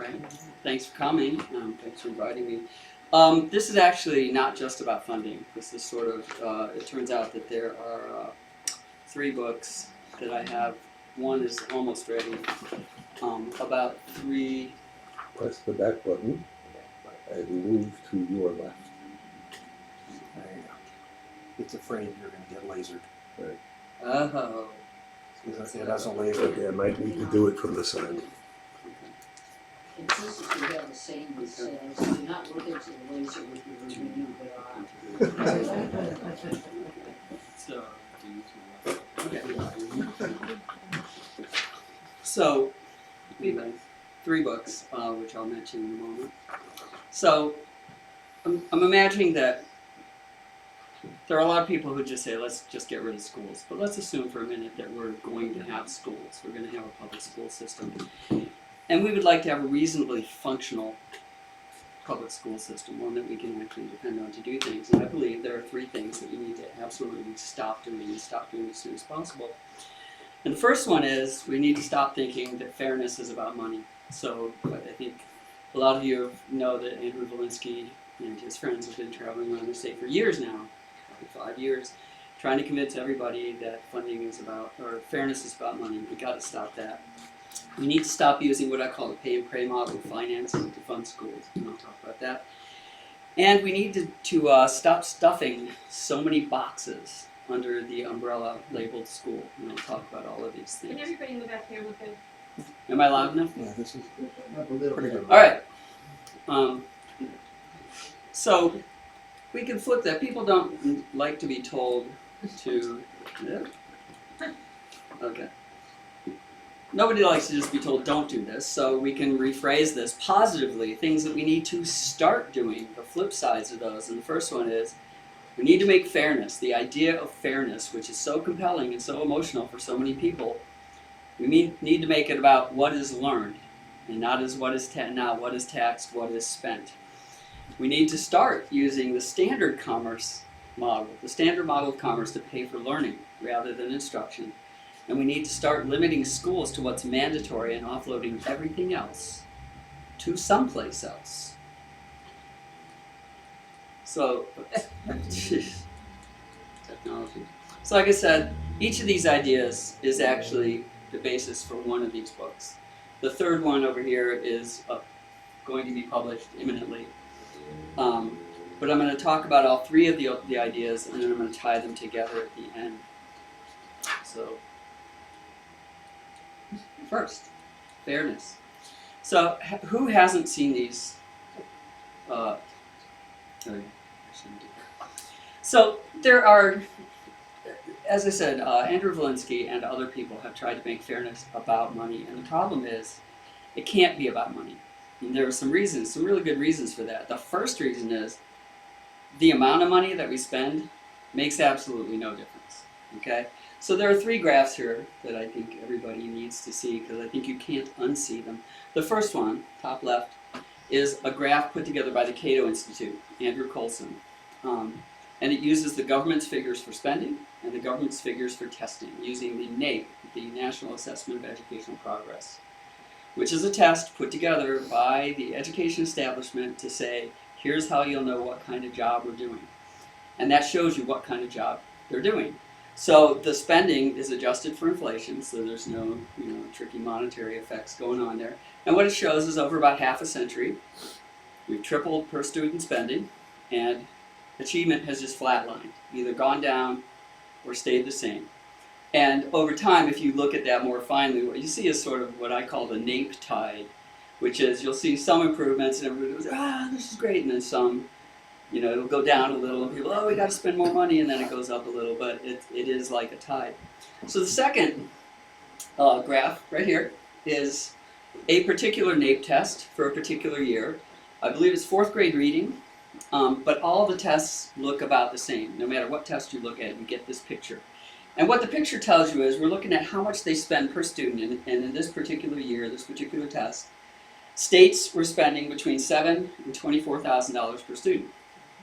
right. Thanks for coming. Thanks for inviting me. This is actually not just about funding. This is sort of, it turns out that there are 3 books that I have. One is almost ready. About 3. Press the back button and move to your left. There you go. It's afraid you're going to get lasered. Right. Oh. It has a laser. Yeah, might need to do it from the side. It says that you have a saying that says, do not look into the laser with your review, but So, okay. So, anyway, 3 books, which I'll mention in a moment. So, I'm imagining that there are a lot of people who just say, let's just get rid of schools. But let's assume for a minute that we're going to have schools. We're going to have a public school system. And we would like to have a reasonably functional public school system, one that we can actually depend on to do things. And I believe there are 3 things that we need to absolutely stop doing and stop doing as soon as possible. And the first one is we need to stop thinking that fairness is about money. So I think a lot of you know that Andrew Volinsky and his friends have been traveling around the state for years now, probably 5 years, trying to convince everybody that funding is about, or fairness is about money. We got to stop that. We need to stop using what I call the pay and pray model of financing to fund schools, and I'll talk about that. And we need to stop stuffing so many boxes under the umbrella labeled school, and I'll talk about all of these things. Can everybody move out here with it? Am I loud enough? Yeah, this is pretty good. All right. So we can flip that. People don't like to be told to. Yeah. Okay. Nobody likes to just be told don't do this, so we can rephrase this positively. Things that we need to start doing. The flip sides of those, and the first one is we need to make fairness, the idea of fairness, which is so compelling and so emotional for so many people. We need to make it about what is learned, and not as what is not what is taxed, what is spent. We need to start using the standard commerce model, the standard model of commerce to pay for learning rather than instruction. And we need to start limiting schools to what's mandatory and offloading everything else to someplace else. So, technology. So like I said, each of these ideas is actually the basis for one of these books. The third one over here is going to be published imminently. But I'm going to talk about all 3 of the ideas, and then I'm going to tie them together at the end. So, first, fairness. So, who hasn't seen these? So, there are, as I said, Andrew Volinsky and other people have tried to make fairness about money, and the problem is, it can't be about money. And there are some reasons, some really good reasons for that. The first reason is, the amount of money that we spend makes absolutely no difference, okay? So there are 3 graphs here that I think everybody needs to see because I think you can't unsee them. The first one, top left, is a graph put together by the Cato Institute, Andrew Coulson. And it uses the government's figures for spending and the government's figures for testing using the NAEP, the National Assessment of Educational Progress, which is a test put together by the education establishment to say, here's how you'll know what kind of job we're doing. And that shows you what kind of job they're doing. So the spending is adjusted for inflation, so there's no tricky monetary effects going on there. And what it shows is over about half a century, we've tripled per student spending, and achievement has just flatlined, either gone down or stayed the same. And over time, if you look at that more finely, what you see is sort of what I call the NAEP tide, which is you'll see some improvements and everybody goes, this is great, and then some, it'll go down a little, and people, we got to spend more money, and then it goes up a little, but it is like a tide. So the second graph right here is a particular NAEP test for a particular year. I believe it's 4th grade reading, but all the tests look about the same. No matter what test you look at, you get this picture. And what the picture tells you is we're looking at how much they spend per student, and in this particular year, this particular test, states were spending between $7,000 and $24,000 per student.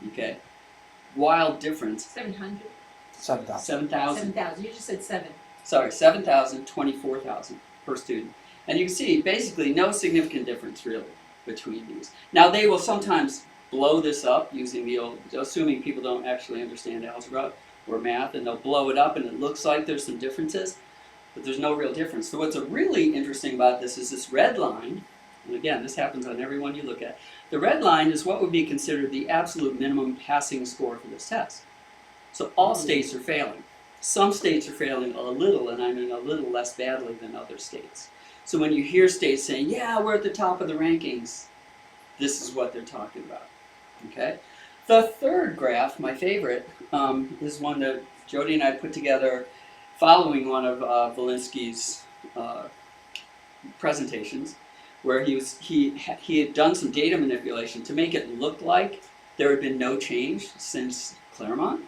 Okay, wild difference. 700. 7,000. 7,000. 7,000. You just said 7. Sorry, 7,000, 24,000 per student. And you can see basically no significant difference really between these. Now they will sometimes blow this up using the old, assuming people don't actually understand algebra or math, and they'll blow it up and it looks like there's some differences, but there's no real difference. So what's really interesting about this is this red line, and again, this happens on every one you look at. The red line is what would be considered the absolute minimum passing score for this test. So all states are failing. Some states are failing a little, and I mean a little less badly than other states. So when you hear states saying, yeah, we're at the top of the rankings, this is what they're talking about, okay? The third graph, my favorite, is one that Jody and I put together following one of Volinsky's presentations, where he had done some data manipulation to make it look like there had been no change since Claremont.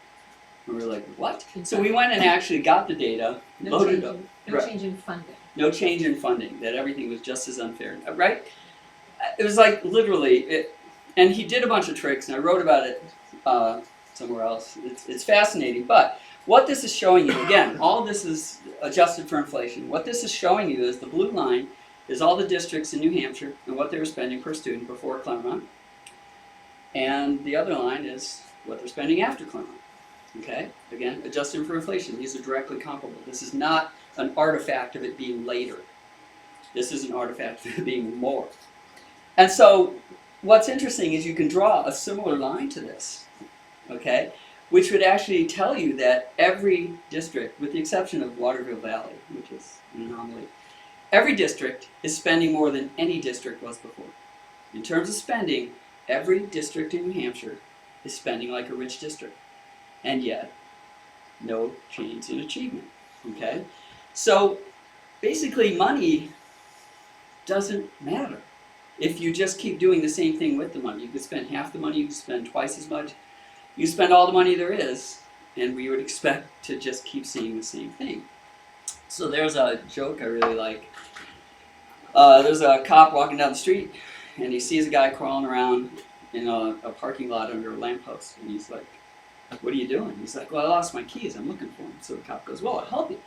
And we were like, what? So we went and actually got the data, loaded it up. No Right. change in funding. No change in funding, that everything was just as unfair, right? It was like literally, and he did a bunch of tricks, and I wrote about it somewhere else. It's fascinating, but what this is showing you, again, all this is adjusted for inflation. What this is showing you is the blue line is all the districts in New Hampshire and what they were spending per student before Claremont. And the other line is what they're spending after Claremont. Okay? Again, adjusted for inflation. These are directly comparable. This is not an artifact of it being later. This is an artifact of it being more. And so what's interesting is you can draw a similar line to this, okay, which would actually tell you that every district, with the exception of Waterville Valley, which is an anomaly, every district is spending more than any district was before. In terms of spending, every district in New Hampshire is spending like a rich district, and yet no change in achievement, okay? So basically money doesn't matter. If you just keep doing the same thing with the money, you could spend half the money, you could spend twice as much, you spend all the money there is, and we would expect to just keep seeing the same thing. So there's a joke I really like. There's a cop walking down the street, and he sees a guy crawling around in a parking lot under a lamppost, and he's like, what are you doing? He's like, well, I lost my keys, I'm looking for them. So the cop goes, well, I'll help you.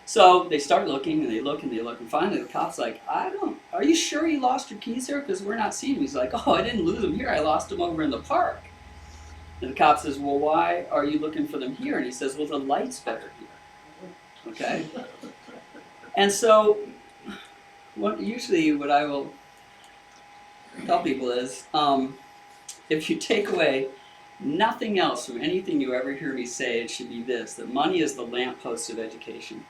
So they start looking, and they look, and they look, and finally the cop's like, are you sure you lost your keys here? Because we're not seeing them. He's like, oh, I didn't lose them here, I lost them over in the park. And the cop says, well, why are you looking for them here? And he says, well, the light's better here. Okay? And so, usually what I will tell people is, if you take away nothing else from anything you ever hear me say, it should be this, that money is the lamppost of education,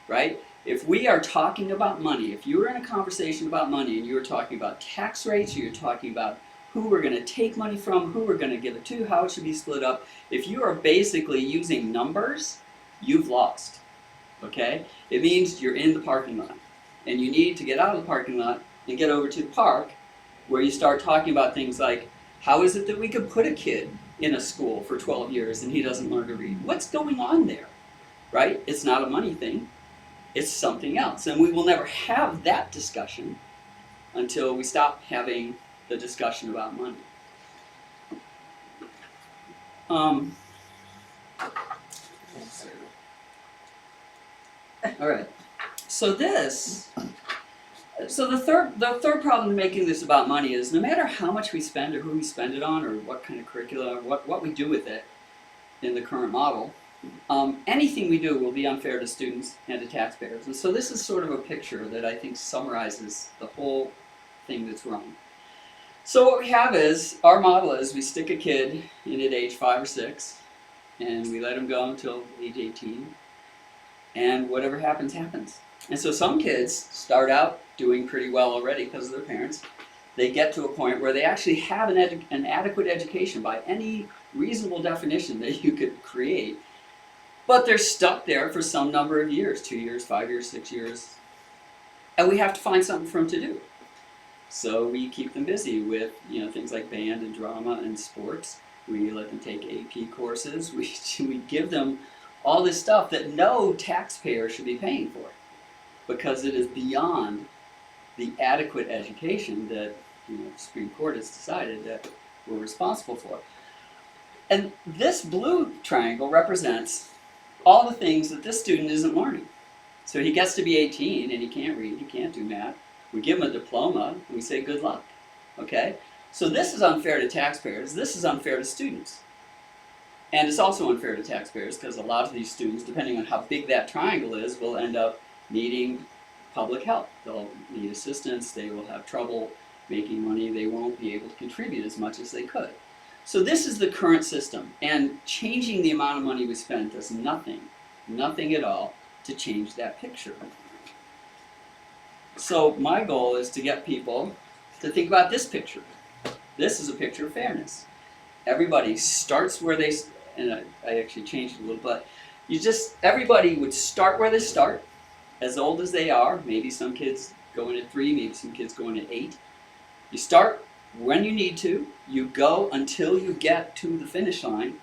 right? If we are talking about money, if you were in a conversation about money and you were talking about tax rates, or you're talking about who we're going to take money from, who we're going to give it to, how it should be split up, if you are basically using numbers, you've lost, okay? It means you're in the parking lot, and you need to get out of the parking lot and get over to the park, where you start talking about things like, how is it that we could put a kid in a school for 12 years and he doesn't learn to read? What's going on there, right? It's not a money thing, it's something else. And we will never have that discussion until we stop having the discussion about money. All right. So the third problem in making this about money is no matter how much we spend or who we spend it on or what kind of curricula or what we do with it in the current model, anything we do will be unfair to students and to taxpayers. And so this is sort of a picture that I think summarizes the whole thing that's wrong. So what we have is, our model is we stick a kid in at age 5 or 6 and we let him go until age 18, and whatever happens, happens. And so some kids start out doing pretty well already because of their parents. They get to a point where they actually have an adequate education by any reasonable definition that you could create, but they're stuck there for some number of years, 2 years, 5 years, 6 years, and we have to find something for them to do. So we keep them busy with things like band and drama and sports. We let them take AP courses. We give them all this stuff that no taxpayer should be paying for, because it is beyond the adequate education that the Supreme Court has decided that we're responsible for. And this blue triangle represents all the things that this student isn't learning. So he gets to be 18 and he can't read, he can't do math. We give him a diploma and we say good luck. Okay? So this is unfair to taxpayers, this is unfair to students. And it's also unfair to taxpayers because a lot of these students, depending on how big that triangle is, will end up needing public help. They'll need assistance, they will have trouble making money, they won't be able to contribute as much as they could. So this is the current system, and changing the amount of money we spend does nothing at all to change that picture. So my goal is to get people to think about this picture. This is a picture of fairness. Everybody starts where they, and I actually changed it a little, but everybody would start where they start, as old as they are. Maybe some kids go in at 3, maybe some kids go in at 8. You start when you need to, you go until you get to the finish line,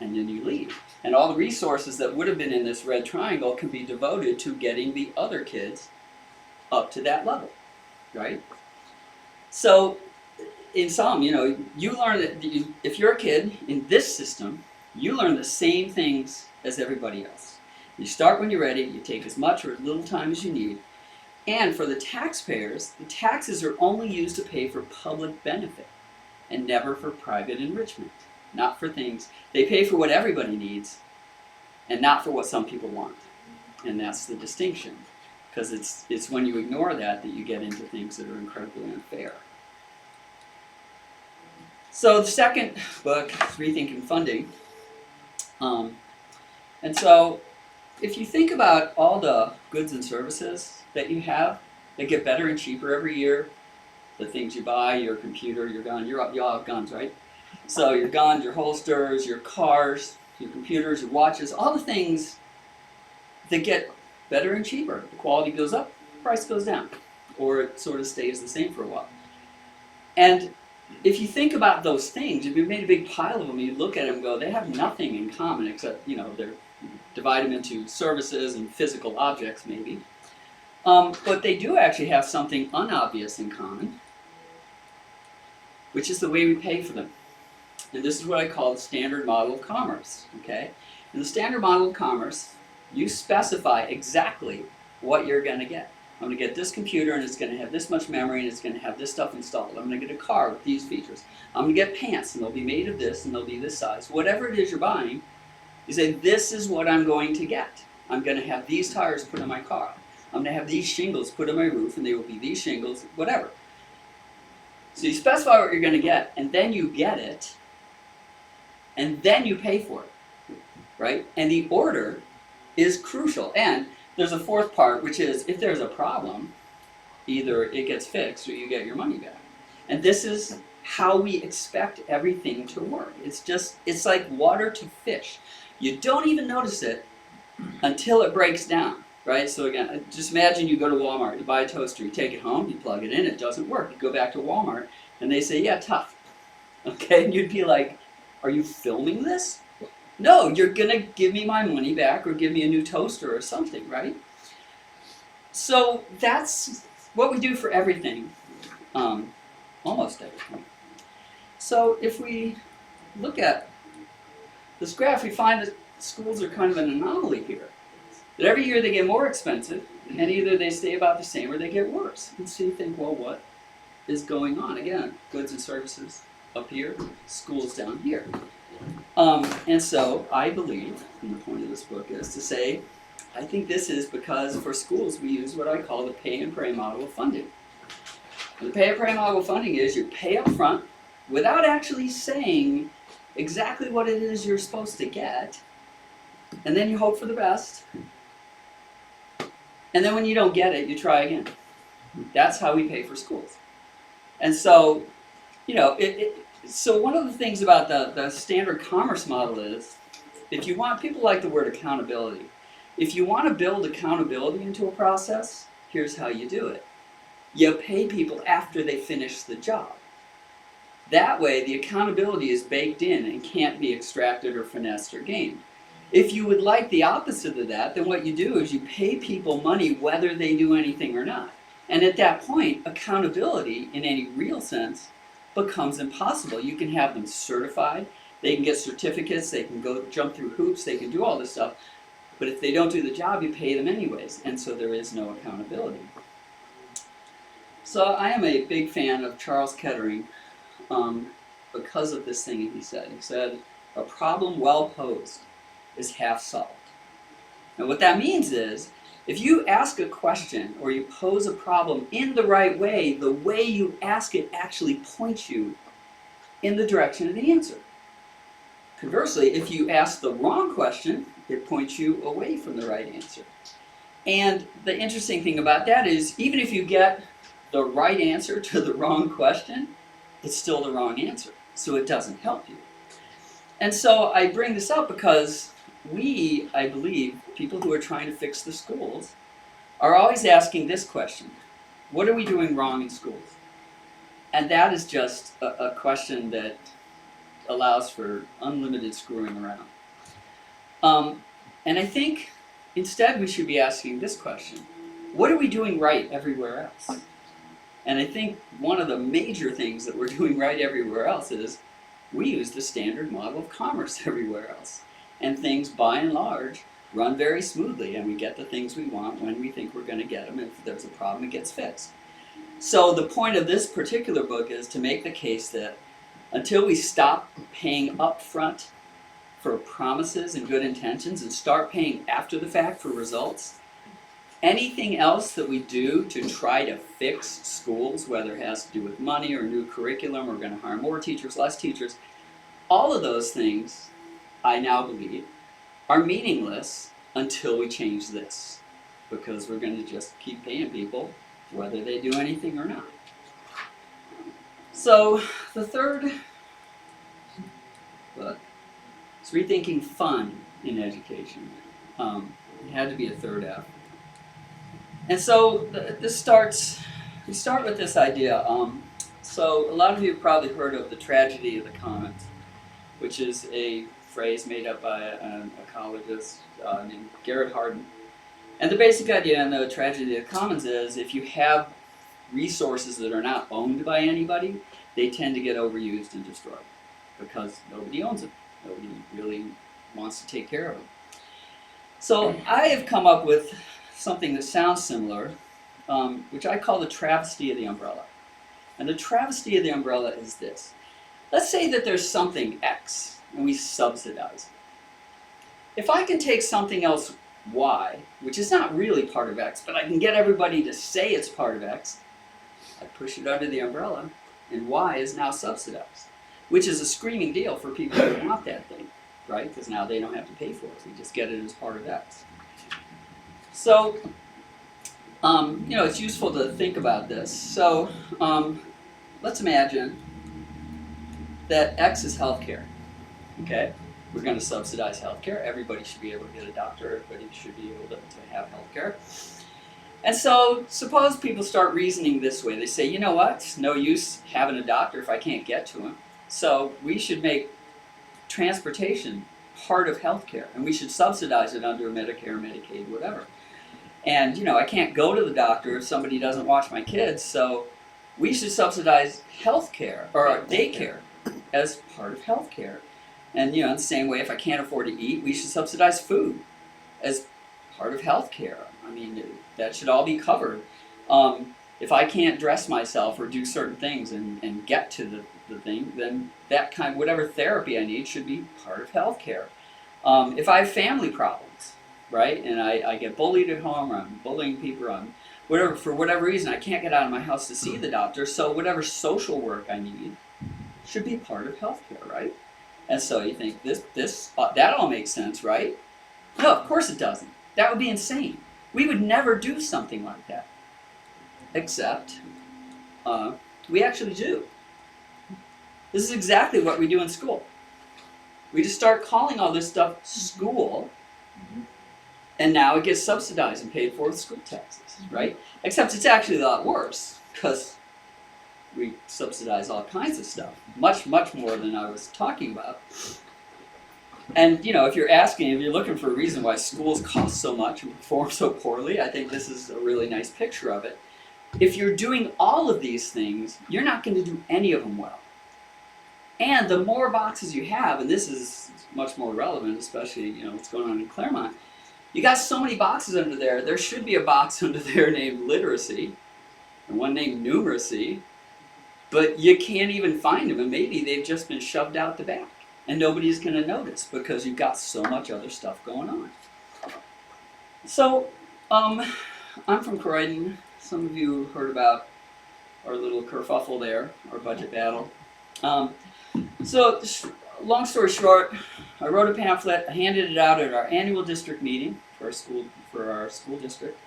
and then you leave. And all the resources that would have been in this red triangle can be devoted to getting the other kids up to that level, right? So in sum, you learn that if you're a kid in this system, you learn the same things as everybody else. You start when you're ready, you take as much or as little time as you need, and for the taxpayers, the taxes are only used to pay for public benefit and never for private enrichment. Not for things, they pay for what everybody needs and not for what some people want. And that's the distinction, because it's when you ignore that you get into things that are incredibly unfair. So the second book is Rethinking Funding. And so if you think about all the goods and services that you have, they get better and cheaper every year. The things you buy, your computer, your gun, you all have guns, right? So your guns, your holsters, your cars, your computers, your watches, all the things that get better and cheaper. The quality goes up, the price goes down, or it sort of stays the same for a while. And if you think about those things, if you made a big pile of them, you look at them and go, they have nothing in common except, they're divide them into services and physical objects maybe. But they do actually have something unobvious in common, which is the way we pay for them. And this is what I call the standard model of commerce, okay? In the standard model of commerce, you specify exactly what you're going to get. I'm going to get this computer and it's going to have this much memory and it's going to have this stuff installed. I'm going to get a car with these features. I'm going to get pants and they'll be made of this and they'll be this size. Whatever it is you're buying, you say, this is what I'm going to get. I'm going to have these tires put on my car. I'm going to have these shingles put on my roof and they will be these shingles, whatever. So you specify what you're going to get and then you get it and then you pay for it, right? And the order is crucial. And there's a fourth part, which is if there's a problem, either it gets fixed or you get your money back. And this is how we expect everything to work. It's like water to fish. You don't even notice it until it breaks down, right? So again, just imagine you go to Walmart, you buy a toaster, you take it home, you plug it in, it doesn't work. You go back to Walmart and they say, yeah, tough. Okay, and you'd be like, are you filming this? No, you're gonna give me my money back or give me a new toaster or something, right? So that's what we do for everything, almost everything. So if we look at this graph, we find that schools are kind of an anomaly here. That every year they get more expensive, and either they stay about the same or they get worse. And so you think, well, what is going on? Again, goods and services up here, schools down here. And so I believe, and the point of this book is to say, I think this is because for schools we use what I call the pay and pray model of funding. And the pay and pray model of funding is you pay up front without actually saying exactly what it is you're supposed to get, and then you hope for the best, and then when you don't get it, you try again. That's how we pay for schools. And so, so one of the things about the standard commerce model is, if you want, people like the word accountability. If you want to build accountability into a process, here's how you do it. You pay people after they finish the job. That way, the accountability is baked in and can't be extracted or finessed or gained. If you would like the opposite of that, then what you do is you pay people money whether they do anything or not. And at that point, accountability, in any real sense, becomes impossible. You can have them certified, they can get certificates, they can go jump through hoops, they can do all this stuff. But if they don't do the job, you pay them anyways, and so there is no accountability. So I am a big fan of Charles Kettering because of this thing he said. He said, a problem well posed is half solved. Now what that means is, if you ask a question or you pose a problem in the right way, the way you ask it actually points you in the direction of the answer. Conversely, if you ask the wrong question, it points you away from the right answer. And the interesting thing about that is, even if you get the right answer to the wrong question, it's still the wrong answer. So it doesn't help you. And so I bring this up because we, I believe, people who are trying to fix the schools, are always asking this question: what are we doing wrong in schools? And that is just a question that allows for unlimited screwing around. And I think instead we should be asking this question: what are we doing right everywhere else? And I think one of the major things that we're doing right everywhere else is we use the standard model of commerce everywhere else. And things, by and large, run very smoothly, and we get the things we want when we think we're going to get them. If there's a problem, it gets fixed. So the point of this particular book is to make the case that until we stop paying up front for promises and good intentions and start paying after the fact for results, anything else that we do to try to fix schools, whether it has to do with money or new curriculum, or we're going to hire more teachers, less teachers, all of those things, I now believe, are meaningless until we change this, because we're going to just keep paying people whether they do anything or not. So the third book is Rethinking Fun in Education. It had to be a third F. And so we start with this idea. So a lot of you have probably heard of the tragedy of the commons, which is a phrase made up by an ecologist named Garrett Hardin. And the basic idea in the tragedy of the commons is, if you have resources that are not owned by anybody, they tend to get overused and destroyed because nobody owns them. Nobody really wants to take care of them. So I have come up with something that sounds similar, which I call the travesty of the umbrella. And the travesty of the umbrella is this. Let's say that there's something X, and we subsidize it. If I can take something else Y, which is not really part of X, but I can get everybody to say it's part of X, I push it under the umbrella, and Y is now subsidized, which is a screaming deal for people who want that thing, right? Because now they don't have to pay for it. We just get it as part of X. So, it's useful to think about this. So, let's imagine that X is healthcare. Okay, we're going to subsidize healthcare. Everybody should be able to get a doctor. Everybody should be able to have healthcare. And so suppose people start reasoning this way. They say, you know what? It's no use having a doctor if I can't get to him. So we should make transportation part of healthcare, and we should subsidize it under Medicare, Medicaid, whatever. And I can't go to the doctor if somebody doesn't watch my kids. So we should subsidize healthcare or daycare as part of healthcare. And in the same way, if I can't afford to eat, we should subsidize food as part of healthcare. I mean, that should all be covered. If I can't dress myself or do certain things and get to the thing, then that whatever therapy I need should be part of healthcare. If I have family problems, right, and I get bullied at home, or I'm bullying people, or for whatever reason, I can't get out of my house to see the doctor, so whatever social work I need should be part of healthcare, right? And so you think that all makes sense, right? No, of course it doesn't. That would be insane. We would never do something like that. Except, we actually do. This is exactly what we do in school. We just start calling all this stuff school, and now it gets subsidized and paid for with school taxes, right? Except it's actually a lot worse, because we subsidize all kinds of stuff, much, much more than I was talking about. And if you're looking for a reason why schools cost so much and perform so poorly, I think this is a really nice picture of it. If you're doing all of these things, you're not going to do any of them well. And the more boxes you have, and this is much more relevant, especially what's going on in Claremont, You got so many boxes under there. There should be a box under there named literacy, and one named numeracy, but you can't even find them, and maybe they've just been shoved out the back, and nobody's going to notice because you've got so much other stuff going on. So, I'm from Croydon. Some of you heard about our little kerfuffle there, our budget battle. So, long story short, I wrote a pamphlet. I handed it out at our annual district meeting for our school district,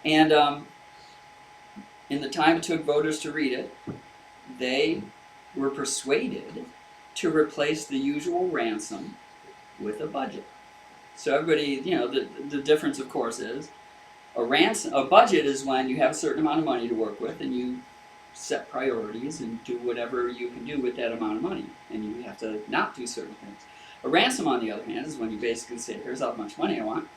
and in the time it took voters to read it, they were persuaded to replace the usual ransom with a budget. So everybody, the difference, of course, is a budget is when you have a certain amount of money to work with, and you set priorities and do whatever you can do with that amount of money, and you have to not do certain things. A ransom, on the other hand, is when you basically say, here's how much money I want,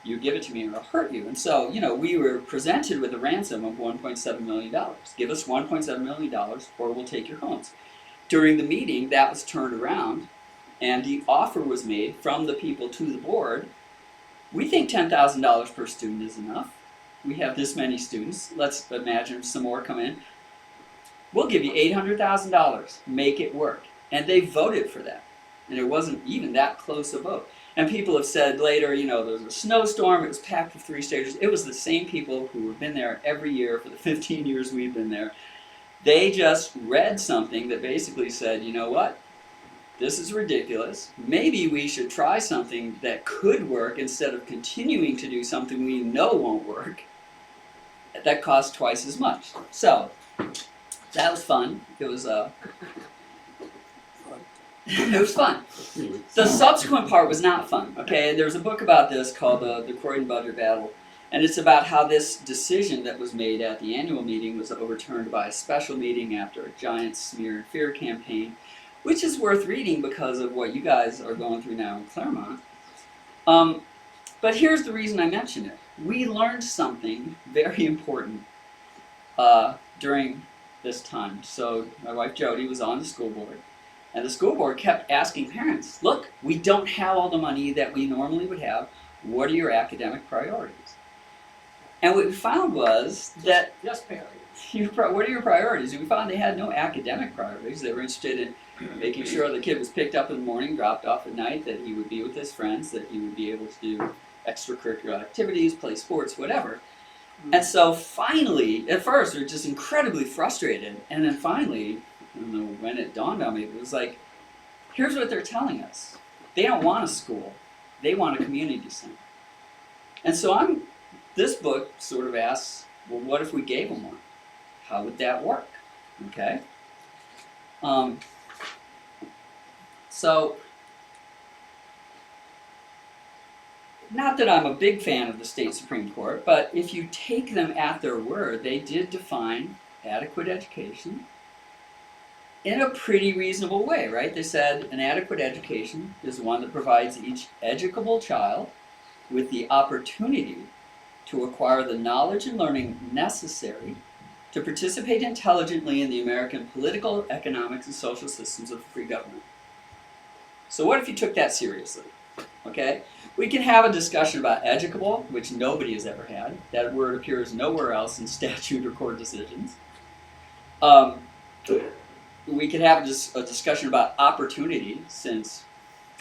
you give it to me or I'll hurt you. And so, we were presented with a ransom of $1.7 million. Give us $1.7 million or we'll take your homes. During the meeting, that was turned around, and the offer was made from the people to the board. We think $10,000 per student is enough. We have this many students. Let's imagine some more come in. We'll give you $800,000. Make it work. And they voted for that. And it wasn't even that close a vote. And people have said later, there was a snowstorm, it was packed with 3 stagers. It was the same people who have been there every year for the 15 years we've been there. They just read something that basically said, you know what? This is ridiculous. Maybe we should try something that could work instead of continuing to do something we know won't work that costs twice as much. So, that was fun. It was it was fun. The subsequent part was not fun, okay? There's a book about this called The Croydon Budget Battle, and it's about how this decision that was made at the annual meeting was overturned by a special meeting after a giant smear and fear campaign, which is worth reading because of what you guys are going through now in Claremont. But here's the reason I mention it. We learned something very important during this time. So my wife Jody was on the school board, and the school board kept asking parents, look, we don't have all the money that we normally would have. What are your academic priorities? And what we found was that, Yes, Perry. what are your priorities? And we found they had no academic priorities. They were interested in making sure the kid was picked up in the morning, dropped off at night, that he would be with his friends, that he would be able to do extracurricular activities, play sports, whatever. And so finally, at first, we were just incredibly frustrated. And then finally, I don't know when it dawned on me, it was like, here's what they're telling us. They don't want a school. They want a community center. And so this book sort of asks, well, what if we gave them one? How would that work? Okay? So, not that I'm a big fan of the state Supreme Court, but if you take them at their word, they did define adequate education in a pretty reasonable way, right? They said an adequate education is one that provides each educable child with the opportunity to acquire the knowledge and learning necessary to participate intelligently in the American political, economic, and social systems of free government. So what if you took that seriously? Okay? We can have a discussion about educable, which nobody has ever had. That word appears nowhere else in statute or court decisions. We can have a discussion about opportunity, since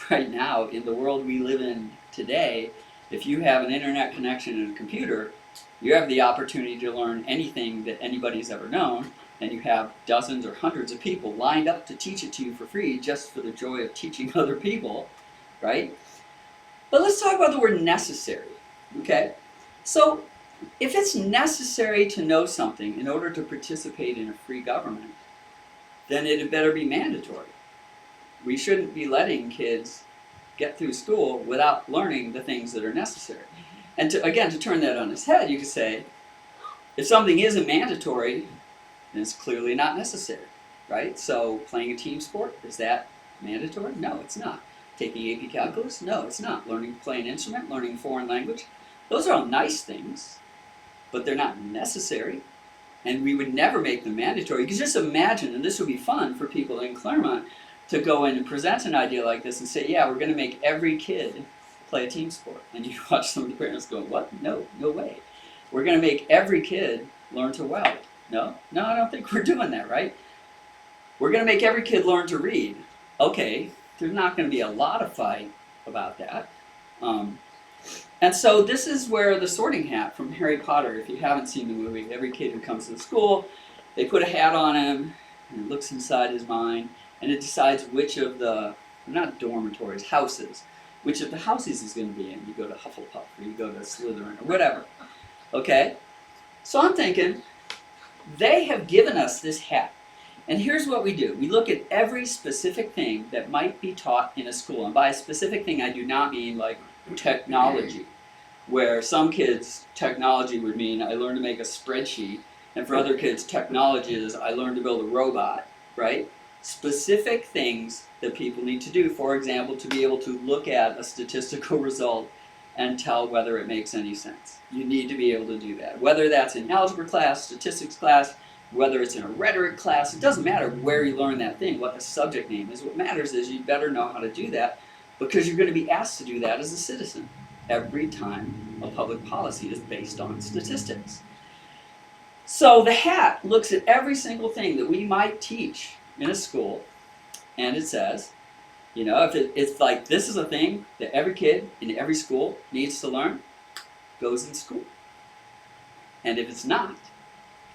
right now, in the world we live in today, if you have an internet connection and a computer, you have the opportunity to learn anything that anybody's ever known, and you have dozens or hundreds of people lined up to teach it to you for free just for the joy of teaching other people, right? But let's talk about the word necessary, okay? So, if it's necessary to know something in order to participate in a free government, then it had better be mandatory. We shouldn't be letting kids get through school without learning the things that are necessary. And to turn that on its head, you could say, if something isn't mandatory, then it's clearly not necessary, right? So playing a team sport, is that mandatory? No, it's not. Taking AP Calculus? No, it's not. Learning to play an instrument, learning a foreign language? Those are all nice things, but they're not necessary. And we would never make them mandatory. You can just imagine, and this would be fun for people in Claremont, to go in and present an idea like this and say, yeah, we're going to make every kid play a team sport. And you watch some of the parents go, what? No way. We're going to make every kid learn to weld. No, I don't think we're doing that, right? We're going to make every kid learn to read. Okay, there's not going to be a lot of fight about that. And so this is where the sorting hat from Harry Potter, if you haven't seen the movie, every kid who comes to the school, they put a hat on him, and it looks inside his mind, and it decides which of the, not dormitories, houses, which of the houses he's going to be in. You go to Hufflepuff, or you go to Slytherin, or whatever. Okay? So I'm thinking, they have given us this hat. And here's what we do. We look at every specific thing that might be taught in a school. And by a specific thing, I do not mean like technology, where some kids, technology would mean I learned to make a spreadsheet, and for other kids, technology is I learned to build a robot, right? Specific things that people need to do, for example, to be able to look at a statistical result and tell whether it makes any sense. You need to be able to do that. Whether that's in algebra class, statistics class, whether it's in a rhetoric class, it doesn't matter where you learn that thing, what the subject name is. What matters is you better know how to do that, because you're going to be asked to do that as a citizen every time a public policy is based on statistics. So the hat looks at every single thing that we might teach in a school, and it says, you know, if it's like this is a thing that every kid in every school needs to learn, goes in school. And if it's not,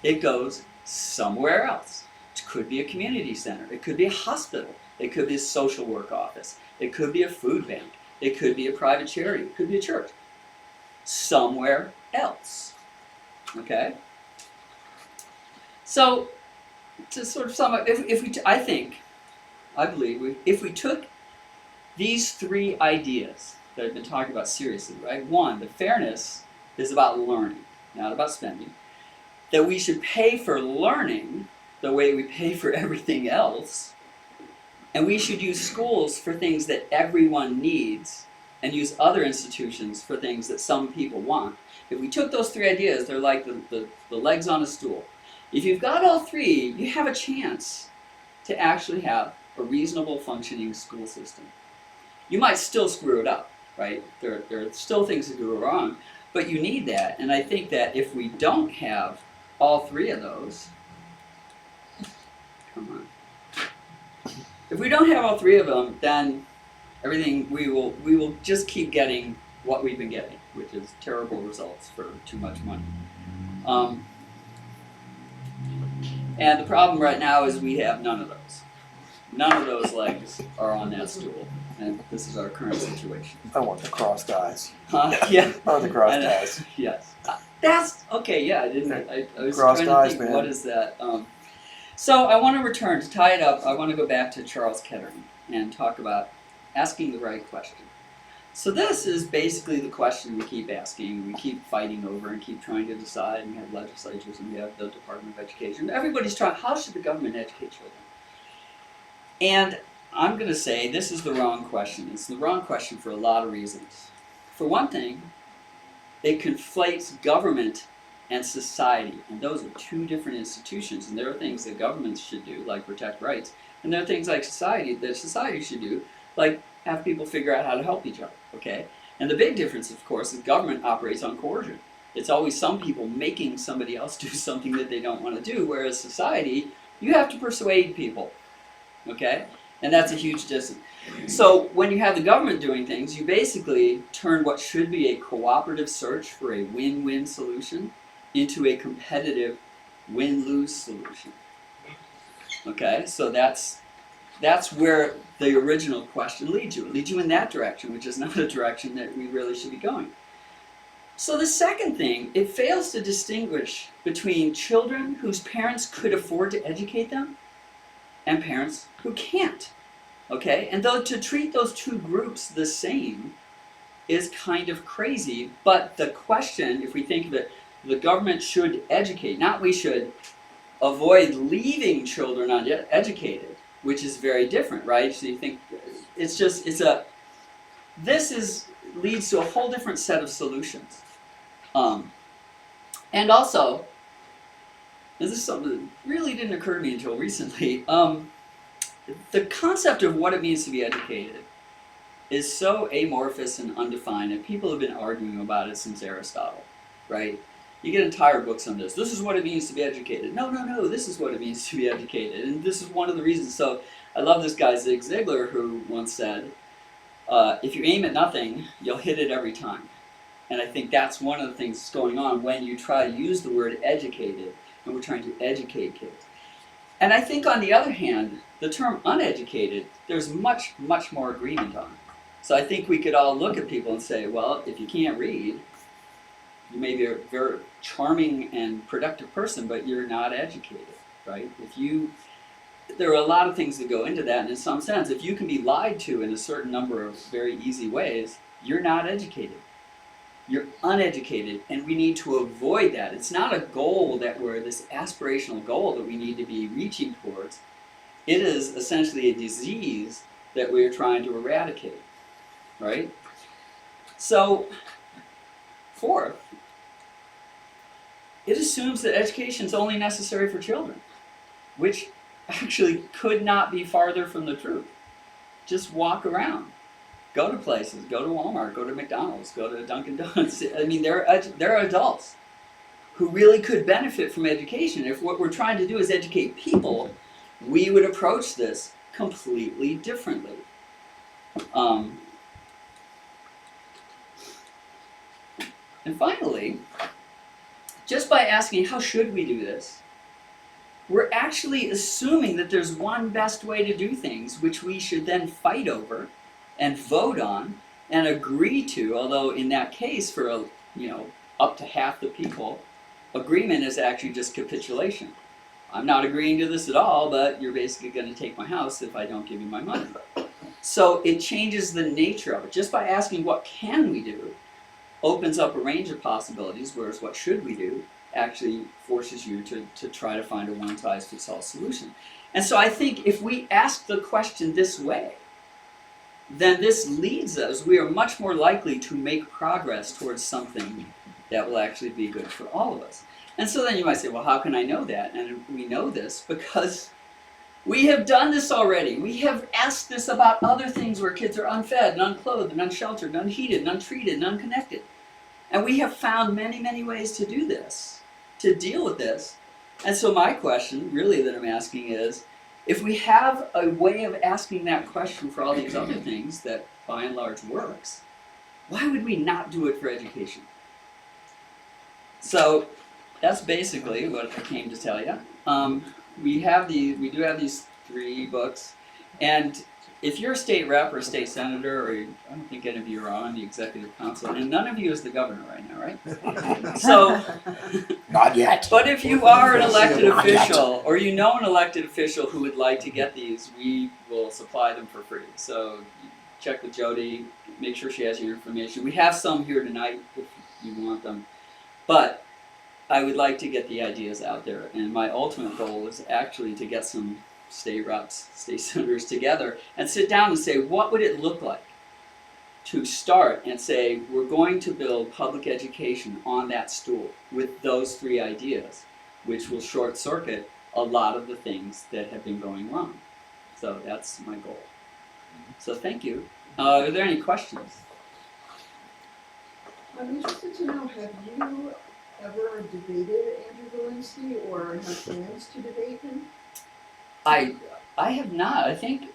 it goes somewhere else. It could be a community center. It could be a hospital. It could be a social work office. It could be a food bank. It could be a private charity. It could be a church. Somewhere else. Okay? So, to sort of sum up, I believe, if we took these three ideas that I've been talking about seriously, right? One, the fairness is about learning, not about spending. That we should pay for learning the way we pay for everything else. And we should use schools for things that everyone needs and use other institutions for things that some people want. If we took those three ideas, they're like the legs on a stool. If you've got all three, you have a chance to actually have a reasonable functioning school system. You might still screw it up, right? There are still things that go wrong, but you need that. And I think that if we don't have all three of those, come on. If we don't have all three of them, then everything we will just keep getting what we've been getting, which is terrible results for too much money. And the problem right now is we have none of those. None of those legs are on that stool, and this is our current situation. I want the crossed eyes. Yeah. I want the crossed eyes. Yes. That's okay. Yeah, I was Crossed trying to eyes, think, man. what is that? So I want to return to tie it up. I want to go back to Charles Kettering and talk about asking the right question. So this is basically the question we keep asking, we keep fighting over and keep trying to decide, and we have legislatures and we have the Department of Education. Everybody's trying, how should the government educate children? And I'm going to say this is the wrong question. It's the wrong question for a lot of reasons. For one thing, it conflates government and society, and those are two different institutions, and there are things that governments should do, like protect rights, and there are things like society should do, like have people figure out how to help each other, okay? And the big difference, of course, is government operates on coercion. It's always some people making somebody else do something that they don't want to do, whereas society, you have to persuade people, okay? And that's a huge distance. So when you have the government doing things, you basically turn what should be a cooperative search for a win-win solution into a competitive win-lose solution. Okay, so that's where the original question leads you. It leads you in that direction, which is not a direction that we really should be going. So the second thing, it fails to distinguish between children whose parents could afford to educate them and parents who can't. Okay, and though to treat those two groups the same is kind of crazy, but the question, if we think of it, the government should educate, not we should avoid leaving children uneducated, which is very different, right? So you think, leads to a whole different set of solutions. And also, this is something that really didn't occur to me until recently, the concept of what it means to be educated is so amorphous and undefined, and people have been arguing about it since Aristotle, right? You get entire books on this. This is what it means to be educated. No, this is what it means to be educated. And this is one of the reasons. So I love this guy, Zig Ziglar, who once said, if you aim at nothing, you'll hit it every time. And I think that's one of the things that's going on when you try to use the word educated, and we're trying to educate kids. And I think on the other hand, the term uneducated, there's much, much more agreement on. So I think we could all look at people and say, well, if you can't read, you may be a very charming and productive person, but you're not educated, right? There are a lot of things that go into that, and in some sense, if you can be lied to in a certain number of very easy ways, you're not educated. You're uneducated, and we need to avoid that. It's not a goal this aspirational goal that we need to be reaching towards. It is essentially a disease that we're trying to eradicate, right? So, fourth, it assumes that education is only necessary for children, which actually could not be farther from the truth. Just walk around. Go to places, go to Walmart, go to McDonald's, go to Dunkin' Donuts. I mean, there are adults who really could benefit from education. If what we're trying to do is educate people, we would approach this completely differently. And finally, just by asking how should we do this, we're actually assuming that there's one best way to do things, which we should then fight over and vote on and agree to, although in that case for up to half the people, agreement is actually just capitulation. I'm not agreeing to this at all, but you're basically going to take my house if I don't give you my money. So it changes the nature of it. Just by asking what can we do opens up a range of possibilities, whereas what should we do actually forces you to try to find a one-size-fits-all solution. And so I think if we ask the question this way, then this leads us, we are much more likely to make progress towards something that will actually be good for all of us. And so then you might say, well, how can I know that? And we know this because we have done this already. We have asked this about other things where kids are unfed and unclothed and unsheltered and unheated and untreated and unconnected. And we have found many, many ways to do this, to deal with this. And so my question really that I'm asking is, if we have a way of asking that question for all these other things that by and large works, why would we not do it for education? So that's basically what I came to tell you. We do have these 3 books, and if you're a state rep or a state senator, or I don't think any of you are on the executive council, and none of you is the governor right now, right? So, Not yet. but if you are an elected official, or you know an elected official who would like to get these, we will supply them for free. So check with Jody, make sure she has your information. We have some here tonight if you want them. But I would like to get the ideas out there, and my ultimate goal is actually to get some state reps, state senators together and sit down and say, what would it look like to start and say, we're going to build public education on that stool with those 3 ideas, which will short circuit a lot of the things that have been going wrong. So that's my goal. So thank you. Are there any questions? I'm interested to know, have you ever debated Andrew Valinsky or have plans to debate him? I have not. I think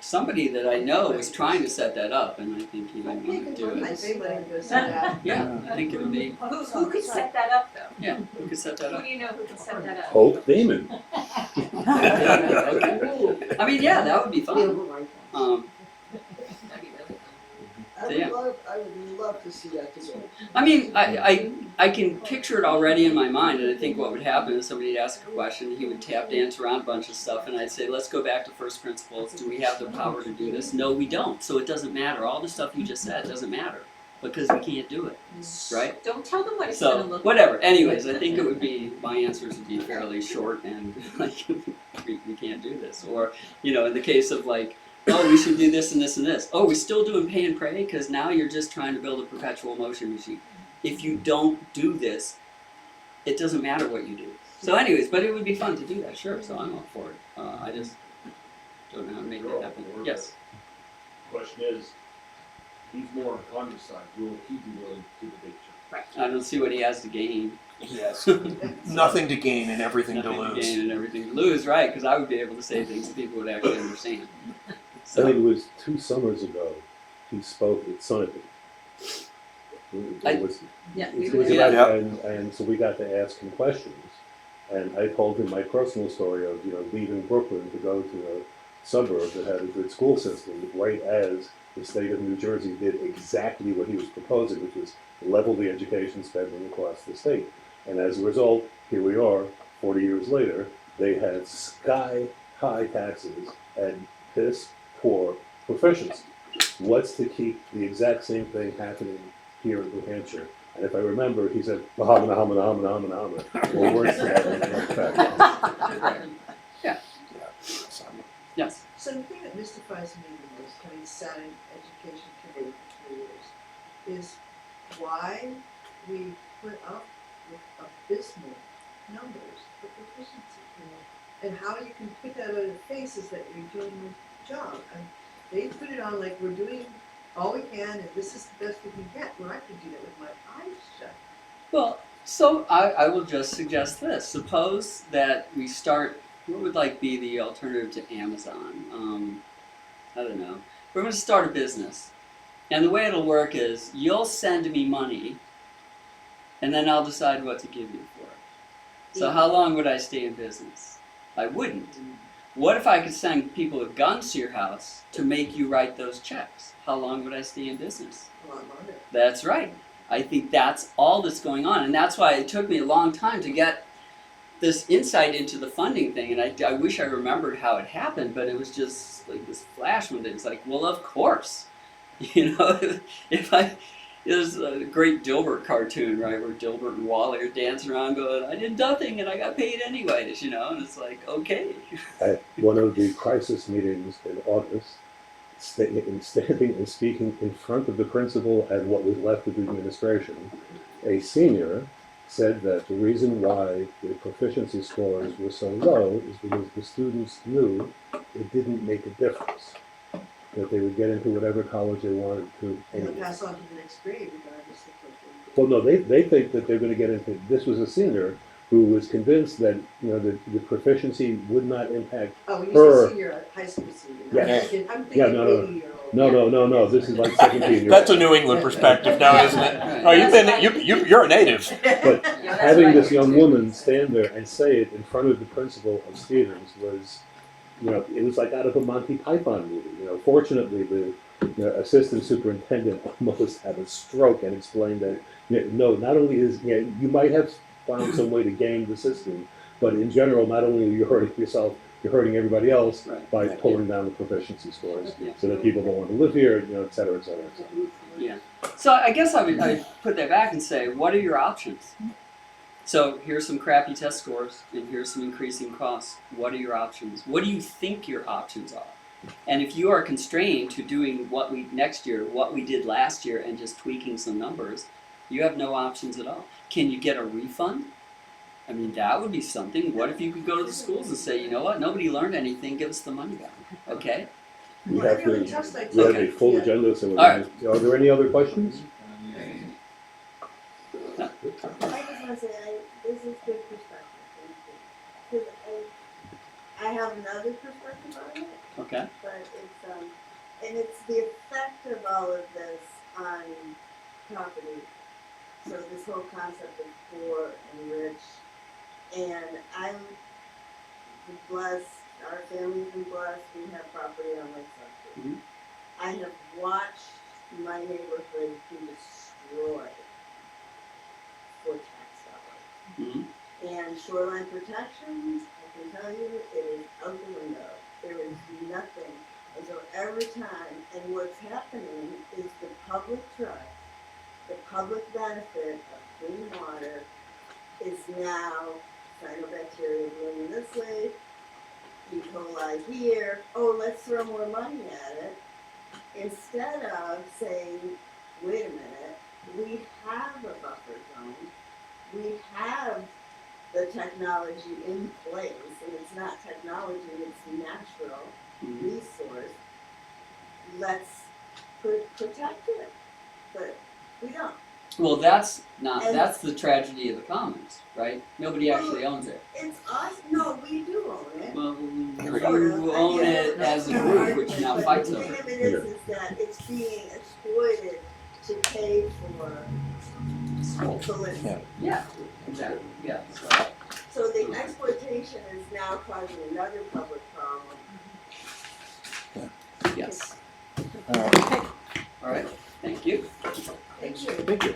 somebody that I know was trying to set that up, and I think he didn't want to do I it. think letting go say that. Yeah, I think it would be. Who could set that up, though? Yeah, who could set that Who up? do you know who could set that up? Hope Damon. Okay. I mean, yeah, that would be fun. That'd be really fun. I would love to see that debate. I mean, I can picture it already in my mind, and I think what would happen is somebody would ask a question, he would tap dance around a bunch of stuff, and I'd say, let's go back to first principles. Do we have the power to do this? No, we don't. So it doesn't matter. All the stuff you just said doesn't matter because we can't do it, right? Don't tell them what it's gonna So, look whatever. Anyways, I think it would be, my answers would be fairly short and like, we can't do this. Or, in the case of like, oh, we should do this and this and this. Oh, we're still doing pay and pray because now you're just trying to build a perpetual motion machine. If you don't do this, it doesn't matter what you do. So anyways, but it would be fun to do that, sure. So I'm all for it. I just don't know how to make that happen. Yes? Question is, he's more on Congress side, will he be willing to debate you? I don't see what he has to gain. Yes. Nothing to gain and everything to Nothing lose. gain and everything to lose, right? Because I would be able to say things that people would actually understand. I think So, it was 2 summers ago, he spoke at Sullivan. I- Yeah, It we was were- about- Yeah. and so we got to ask him questions. And I told him my personal story of, leaving Brooklyn to go to a suburb that had a good school system, right as the state of New Jersey did exactly what he was proposing, which was level the education spending across the state. And as a result, here we are, 40 years later, they had sky-high taxes and piss-poor proficiency. What's to keep the exact same thing happening here in New Hampshire? And if I remember, he said, Bahama, Bahama, Bahama, Bahama, Bahama, or worse than that, in fact. So, yes. So the thing that mystifies me the most, having sat in education committee for 3 years, is why we put up with abysmal numbers for proficiency. And how you can put that on your face is that you're doing your job. And they put it on like we're doing all we can and this is the best we can get. Well, I could do that with my eyes shut. Well, so I will just suggest this. Suppose that we start, what would be the alternative to Amazon? I don't know. We're going to start a business. And the way it'll work is you'll send me money and then I'll decide what to give you for it. So how long would I stay in business? I wouldn't. What if I could send people with guns to your house to make you write those checks? How long would I stay in business? A lot longer. That's right. I think that's all that's going on. And that's why it took me a long time to get this insight into the funding thing. And I wish I remembered how it happened, but it was just like this flash one day. It's like, well, of course. There's a great Dilbert cartoon, right, where Dilbert and Wally are dancing around going, I did nothing and I got paid anyways, and it's like, okay. At one of the crisis meetings in August, standing and speaking in front of the principal and what was left of the administration, a senior said that the reason why the proficiency scores were so low is because the students knew it didn't make a difference, that they would get into whatever college they wanted to And anyway. pass on to the next grade regardless of what they. Well, no, they think that they're going to get into. This was a senior who was convinced that the proficiency would not impact. Oh, when you Her- say senior, high school senior. Yes. I'm Yeah, thinking no, no. 80-year-old. No. This is like 17 years. that's a New England perspective now, isn't it? Oh, you're a native. But Yeah, that's having right. this young woman stand there and say it in front of the principal of Stevens was, it was like out of a Monty Python movie. Fortunately, the assistant superintendent almost had a stroke and explained that no, not only is you might have found some way to game the system, but in general, not only are you hurting yourself, you're hurting everybody else Right. by pulling down the proficiency scores, Yeah. so that people don't want to live here, et cetera, et cetera, et cetera. Yeah. So I guess I put that back and say, what are your options? So here's some crappy test scores, and here's some increasing costs. What are your options? What do you think your options are? And if you are constrained to doing what we did last year, and just tweaking some numbers, you have no options at all. Can you get a refund? I mean, that would be something. What if you could go to the schools and say, you know what, nobody learned anything, give us the money back, okay? We Well, have every other to. test I We have Okay. a full Yeah. agenda, so All right. are there any other questions? I just want to say, this is good perspective, thank you. Because I have another perspective on it, Okay. but and it's the effect of all of this on property. So this whole concept of poor and rich, and I'm blessed, our family's been blessed, we have property on Lake Suffern. Mhm. I have watched my neighborhood be destroyed for tax dollars. Mm-hmm. And shoreline protection, I can tell you, it is out the window. There is nothing. And so every time, and what's happening is the public trust, the public benefit of clean water is now cyanobacteria blooming this way, E. coli here, oh, let's throw more money at it. Instead of saying, wait a minute, we have a buffer zone, we have the technology in place, and it's not technology, it's natural resource. Let's protect it, but we don't. Well, that's not, And- that's the tragedy of the commons, right? Nobody actually owns it. It's us, no, we do own it. Well, Sort of. you own Yeah, it that's as a not group, argument, which now but fights the over thing it. of it is that it's being exploited to pay for Sullivan. Yeah, exactly, yeah, so, So the exploitation is now causing another public problem. yes. All right. All right, thank you. Thank you. Thank you.